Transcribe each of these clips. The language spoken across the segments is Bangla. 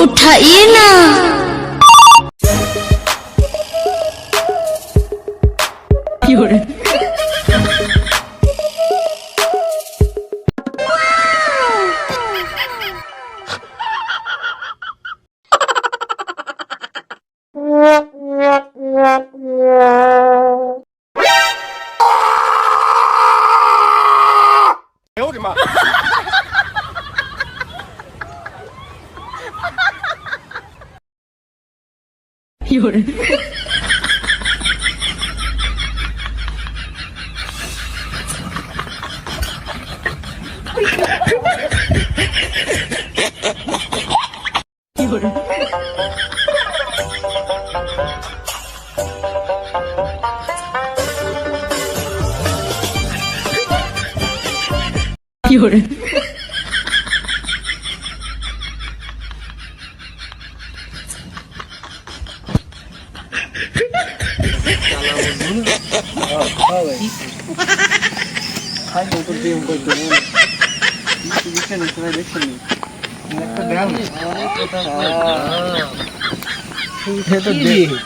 उठाइए ना।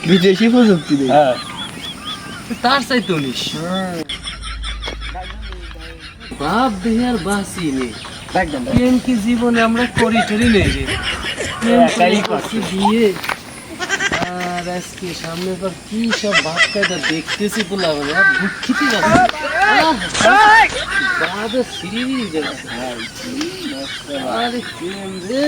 বিদেশি প্রযুক্তি তার চাইতে উনিশ বাপ দেহার বাসি নেই প্রেম কি জীবনে আমরা করি টরি নেই রে প্রেম করছি বিয়ে আর আজকে সামনে পর কি সব বাপ কায়দা দেখতেছি বলা বলে আর দুঃখিত বাবা সিরিজ আরে প্রেম রে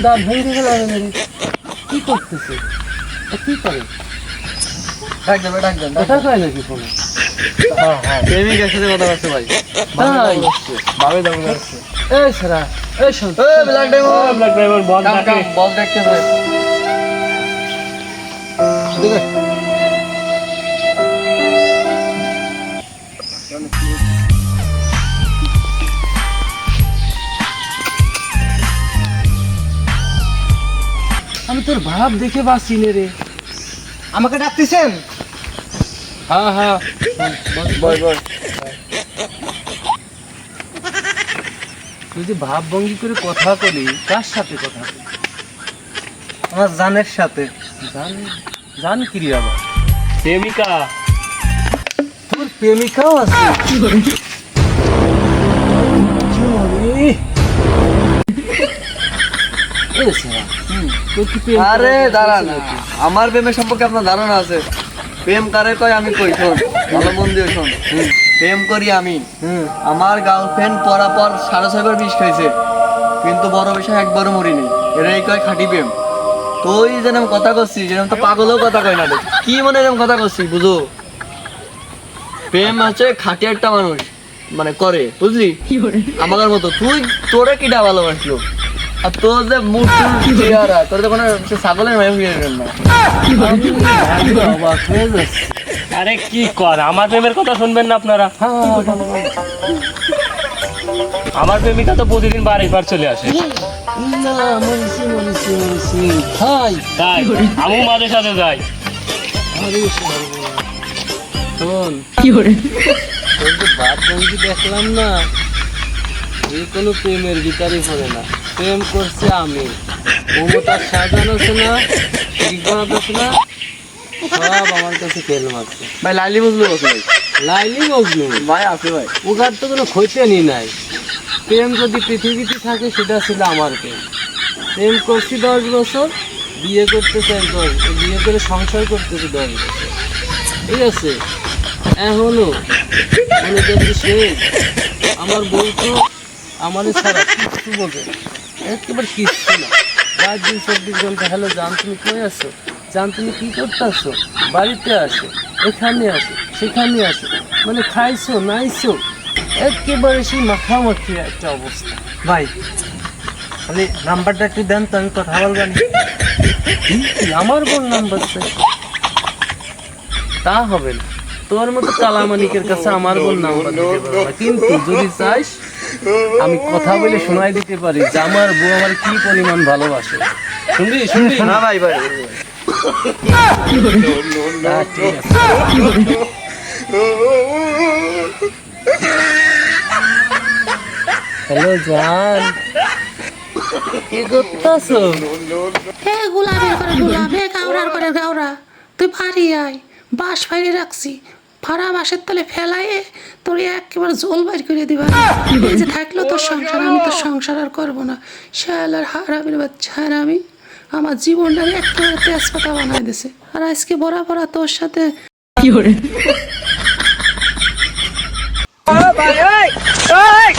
দাঁত ভেঙে গেল কি করতেছে কি করে কথা কয় নাকি ফোনে প্রেমিকের সাথে কথা বলছে ভাই বাবে দাম আসছে এই সারা এই শোন ব্ল্যাক ডায়মন্ড বল দেখতে হবে আমি তোর ভাব দেখে বাঁচি নে রে আমাকে ডাকতেছেন হ্যাঁ বল তুই যে ভাব ভঙ্গি করে কথা বলি কার সাথে কথা বলি আমার জানের সাথে জান কি রে আবার প্রেমিকা তোর প্রেমিকাও আছে আরে দাঁড়ান আমার প্রেমের সম্পর্কে আপনার ধারণা আছে প্রেম কারে কয় আমি কই শোন ভালো মন দিয়ে শোন প্রেম করি আমি আমার গার্লফ্রেন্ড পরার পর 6.5 বার বিষ খাইছে কিন্তু বড় বিষয় একবারও মরিনি এরাই কয় খাঁটি প্রেম তুই যেরকম কথা করছিস যেরকম তো পাগলও কথা কয় না কি মনে এরকম কথা করছিস বুঝো প্রেম আছে খাঁটি একটা মানুষ মানে করে বুঝলি আমার মতো তুই তোরে কিটা ভালোবাসলো আর তোর যে মুখ চেহারা তোর তো কোনো ছাগলের মায়ের হয়ে গেল না আরে কি কর আমার প্রেমের কথা শুনবেন না আপনারা আমার প্রেমিকা তো প্রতিদিন বাড়িবার চলে আসে তাই আমি মাঝে সাথে যাই শোন বাপ বন্ধু দেখলাম না এই কোনো প্রেমের ভিতরে পড়ে না প্রেম করছে আমি মমতার সাজানো আছে না আছে না সব আমার কাছে তেল মারছে ভাই লাইলি বুঝলো ভাই লাইলি মজনু ভাই আছে ভাই ওখান তো কোনো ক্ষতি নাই প্রেম যদি পৃথিবীতে থাকে সেটা ছিল আমার প্রেম করছি 10 বছর বিয়ে করতে চাই 10 বিয়ে করে সংসার করতেছি 10 বছর ঠিক আছে এখনো মনে করছি সে আমার বউ তো আমার ছাড়া কিছু বলবে একেবারে কিচ্ছু না রাত দিন 24 ঘন্টা হ্যালো জান তুমি কই আছো জান তুমি কি করতেছো বাড়িতে আসো এখানে আসো সেখানে আসো মানে খাইছো নাইছো একেবারে সেই মাখামাখি একটা অবস্থা ভাই তাহলে নাম্বারটা একটু দেন তো আমি কথা বলবেন আমার বোন নাম্বার চাই তা হবে না তোর মতো কালামানিকের কাছে আমার বোন নাম্বার দিতে পারবো না। কিন্তু যদি চাইস আমি কথা বলে শোনাই দিতে পারি যে আমার বউ আমার কি পরিমাণ ভালোবাসে। শুনবি শুনবি? না ভাই ভাই না, ঠিক আছে। হ্যালো জান, কি করতেছো? হে গোলাপের করে গোলাপ, হে গাওরার করে গাওরা, তুই বাড়ি আয়, বাঁশ ফাইরে রাখছি, ফাড়া বাঁশের তলে ফেলাইয়ে তোর একেবারে জল বাইর করে দিবা। এই যে থাকলো তোর সংসার, আমি তোর সংসার আর করবো না। শালার হারামির বাচ্চা আমি আমার জীবনটা একেবারে তেজপাতা বানাই দিছে। আর আজকে বড়া বড়া তোর সাথে ভাই, ওই, ওই।